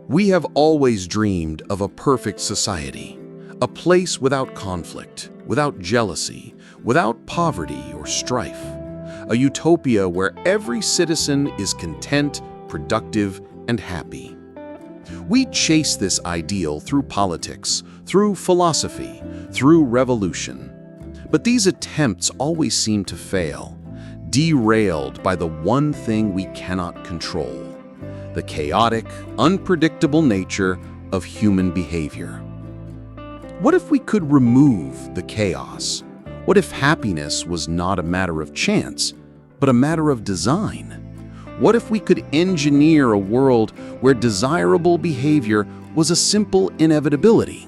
We have always dreamed of a perfect society, a place without conflict, without jealousy, without poverty or strife, a utopia where every citizen is content, productive, and happy. We chase this ideal through politics, through philosophy, through revolution. But these attempts always seem to fail, derailed by the one thing we cannot control: the chaotic, unpredictable nature of human behavior. What if we could remove the chaos? What if happiness was not a matter of chance, but a matter of design? What if we could engineer a world where desirable behavior was a simple inevitability,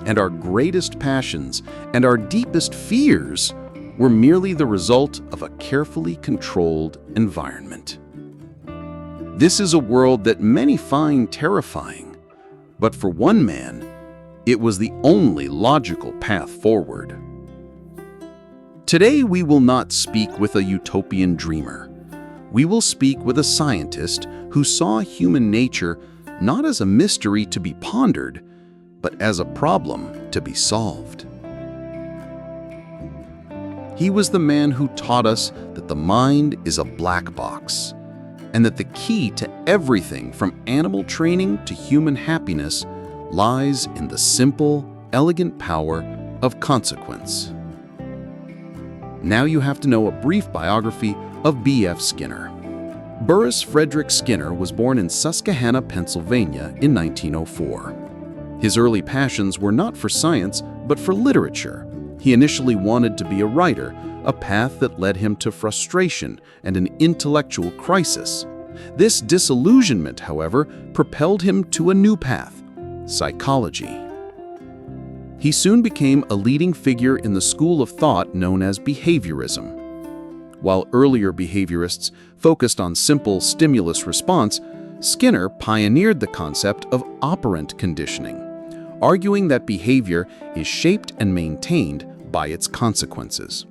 and our greatest passions and our deepest fears were merely the result of a carefully controlled environment? This is a world that many find terrifying, but for one man, it was the only logical path forward. Today, we will not speak with a utopian dreamer. We will speak with a scientist who saw human nature not as a mystery to be pondered, but as a problem to be solved. He was the man who taught us that the mind is a black box, and that the key to everything from animal training to human happiness lies in the simple, elegant power of consequence. Now you have to know a brief biography of B.F. Skinner. Burrhus Frederick Skinner was born in Susquehanna, Pennsylvania in 1904. His early passions were not for science, but for literature. He initially wanted to be a writer, a path that led him to frustration and an intellectual crisis. This disillusionment, however, propelled him to a new path: psychology. He soon became a leading figure in the school of thought known as behaviorism. While earlier behaviorists focused on simple stimulus response, Skinner pioneered the concept of operant conditioning, arguing that behavior is shaped and maintained by its consequences.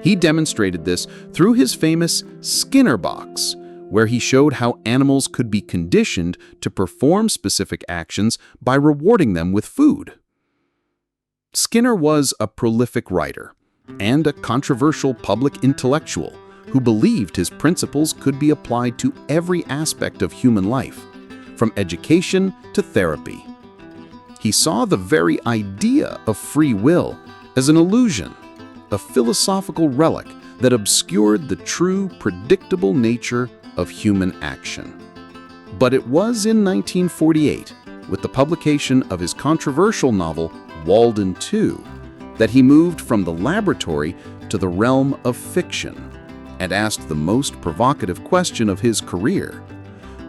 He demonstrated this through his famous Skinner box, where he showed how animals could be conditioned to perform specific actions by rewarding them with food. Skinner was a prolific writer and a controversial public intellectual who believed his principles could be applied to every aspect of human life, from education to therapy. He saw the very idea of free will as an illusion, a philosophical relic that obscured the true, predictable nature of human action. But it was in 1948, with the publication of his controversial novel Walden Two, that he moved from the laboratory to the realm of fiction and asked the most provocative question of his career: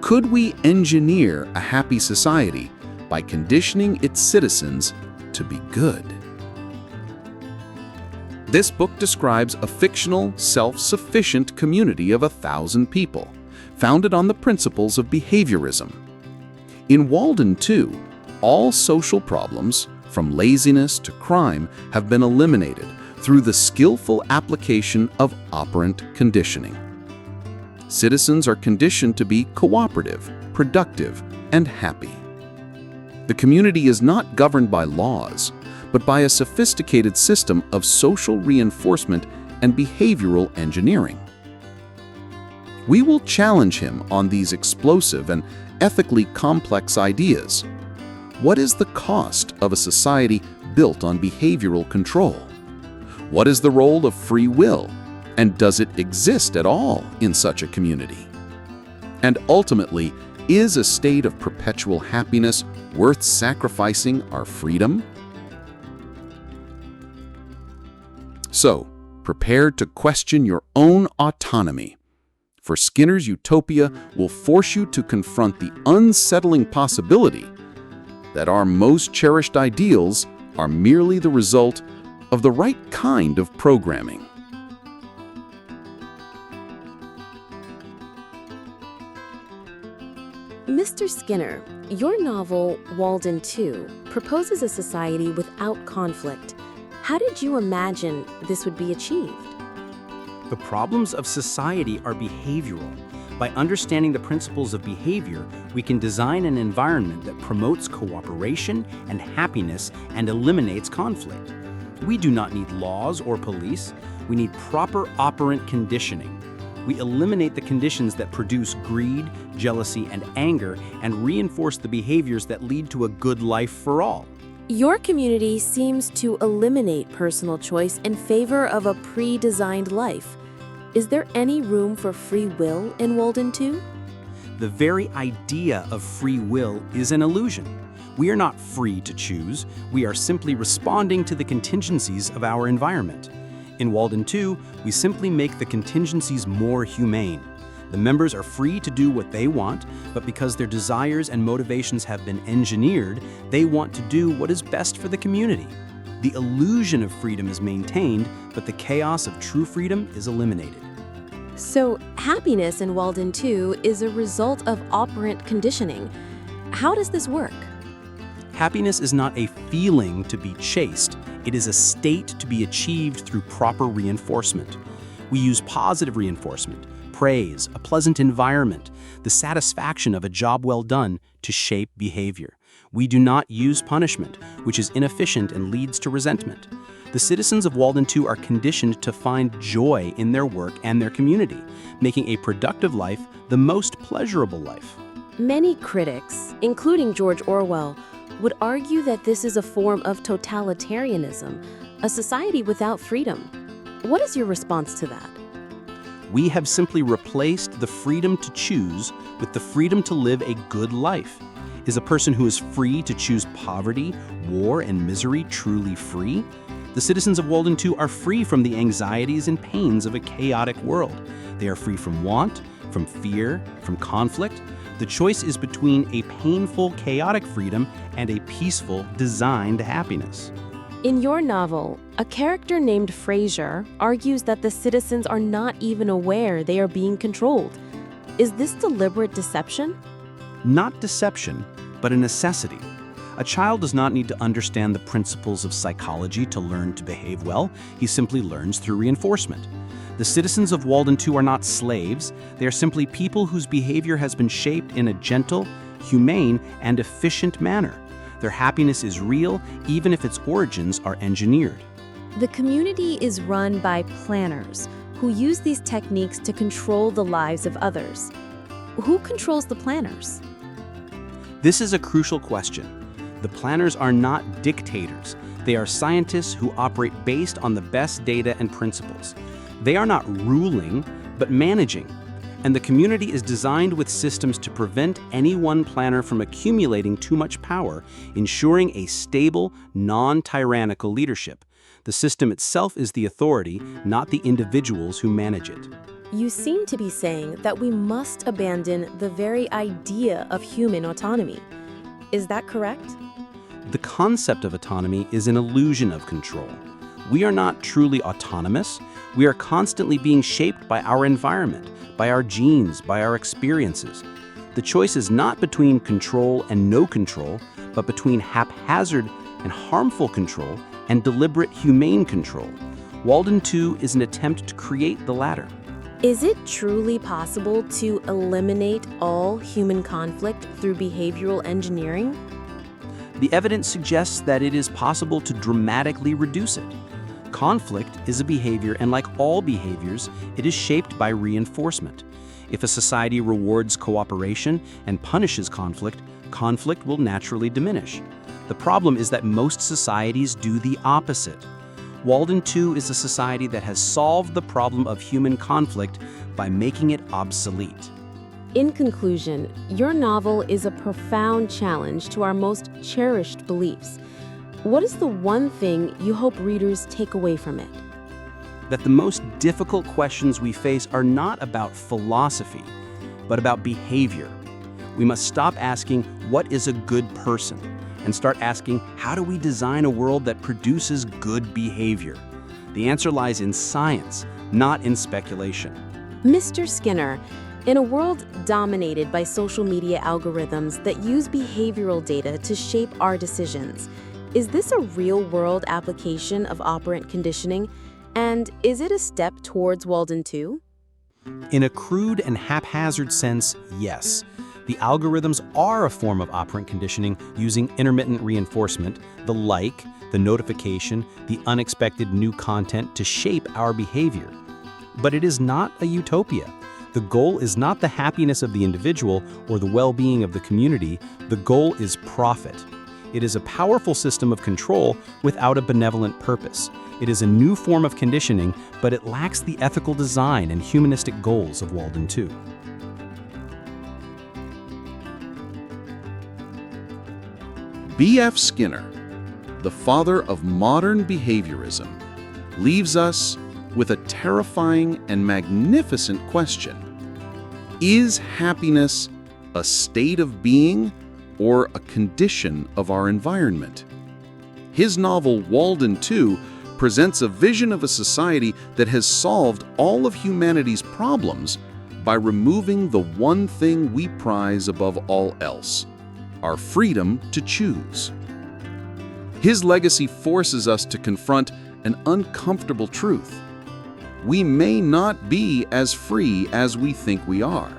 could we engineer a happy society by conditioning its citizens to be good? This book describes a fictional, self-sufficient community of 1,000 people, founded on the principles of behaviorism. In Walden Two, all social problems, from laziness to crime, have been eliminated through the skillful application of operant conditioning. Citizens are conditioned to be cooperative, productive, and happy. The community is not governed by laws, but by a sophisticated system of social reinforcement and behavioral engineering. We will challenge him on these explosive and ethically complex ideas. What is the cost of a society built on behavioral control? What is the role of free will, and does it exist at all in such a community? And ultimately, is a state of perpetual happiness worth sacrificing our freedom? So, prepare to question your own autonomy, for Skinner's Utopia will force you to confront the unsettling possibility that our most cherished ideals are merely the result of the right kind of programming. Mr. Skinner, your novel, Walden Two, proposes a society without conflict. How did you imagine this would be achieved? The problems of society are behavioral. By understanding the principles of behavior, we can design an environment that promotes cooperation and happiness and eliminates conflict. We do not need laws or police. We need proper operant conditioning. We eliminate the conditions that produce greed, jealousy, and anger, and reinforce the behaviors that lead to a good life for all. Your community seems to eliminate personal choice in favor of a pre-designed life. Is there any room for free will in Walden Two? The very idea of free will is an illusion. We are not free to choose. We are simply responding to the contingencies of our environment. In Walden Two, we simply make the contingencies more humane. The members are free to do what they want, but because their desires and motivations have been engineered, they want to do what is best for the community. The illusion of freedom is maintained, but the chaos of true freedom is eliminated. So, happiness in Walden Two is a result of operant conditioning. How does this work? Happiness is not a feeling to be chased. It is a state to be achieved through proper reinforcement. We use positive reinforcement, praise, a pleasant environment, the satisfaction of a job well done to shape behavior. We do not use punishment, which is inefficient and leads to resentment. The citizens of Walden Two are conditioned to find joy in their work and their community, making a productive life the most pleasurable life. Many critics, including George Orwell, would argue that this is a form of totalitarianism, a society without freedom. What is your response to that? We have simply replaced the freedom to choose with the freedom to live a good life. Is a person who is free to choose poverty, war, and misery truly free? The citizens of Walden Two are free from the anxieties and pains of a chaotic world. They are free from want, from fear, from conflict. The choice is between a painful, chaotic freedom and a peaceful, designed happiness. In your novel, a character named Fraser argues that the citizens are not even aware they are being controlled. Is this deliberate deception? Not deception, but a necessity. A child does not need to understand the principles of psychology to learn to behave well. He simply learns through reinforcement. The citizens of Walden Two are not slaves. They are simply people whose behavior has been shaped in a gentle, humane, and efficient manner. Their happiness is real, even if its origins are engineered. The community is run by planners who use these techniques to control the lives of others. Who controls the planners? This is a crucial question. The planners are not dictators. They are scientists who operate based on the best data and principles. They are not ruling, but managing. And the community is designed with systems to prevent any one planner from accumulating too much power, ensuring a stable, non-tyrannical leadership. The system itself is the authority, not the individuals who manage it. You seem to be saying that we must abandon the very idea of human autonomy. Is that correct? The concept of autonomy is an illusion of control. We are not truly autonomous. We are constantly being shaped by our environment, by our genes, by our experiences. The choice is not between control and no control, but between haphazard and harmful control and deliberate humane control. Walden Two is an attempt to create the latter. Is it truly possible to eliminate all human conflict through behavioral engineering? The evidence suggests that it is possible to dramatically reduce it. Conflict is a behavior, and like all behaviors, it is shaped by reinforcement. If a society rewards cooperation and punishes conflict, conflict will naturally diminish. The problem is that most societies do the opposite. Walden Two is a society that has solved the problem of human conflict by making it obsolete. In conclusion, your novel is a profound challenge to our most cherished beliefs. What is the one thing you hope readers take away from it? That the most difficult questions we face are not about philosophy, but about behavior. We must stop asking, what is a good person? and start asking, how do we design a world that produces good behavior? The answer lies in science, not in speculation. Mr. Skinner, in a world dominated by social media algorithms that use behavioral data to shape our decisions, is this a real-world application of operant conditioning? And is it a step towards Walden Two? In a crude and haphazard sense, yes. The algorithms are a form of operant conditioning using intermittent reinforcement, the like, the notification, the unexpected new content to shape our behavior. But it is not a utopia. The goal is not the happiness of the individual or the well-being of the community. The goal is profit. It is a powerful system of control without a benevolent purpose. It is a new form of conditioning, but it lacks the ethical design and humanistic goals of Walden Two. B.F. Skinner, the father of modern behaviorism, leaves us with a terrifying and magnificent question. Is happiness a state of being or a condition of our environment? His novel Walden Two presents a vision of a society that has solved all of humanity's problems by removing the one thing we prize above all else: our freedom to choose. His legacy forces us to confront an uncomfortable truth. We may not be as free as we think we are.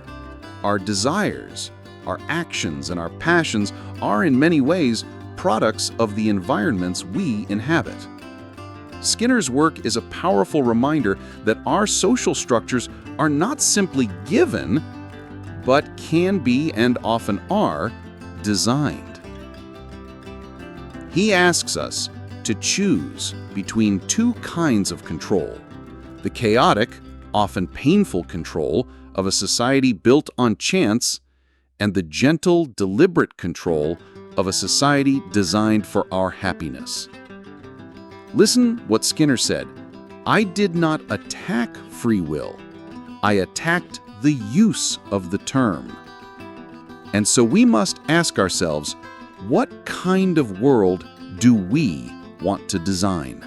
Our desires, our actions, and our passions are in many ways products of the environments we inhabit. Skinner's work is a powerful reminder that our social structures are not simply given, but can be and often are designed. He asks us to choose between two kinds of control: the chaotic, often painful control of a society built on chance, and the gentle, deliberate control of a society designed for our happiness. Listen what Skinner said: "I did not attack free will. I attacked the use of the term." And so we must ask ourselves, what kind of world do we want to design?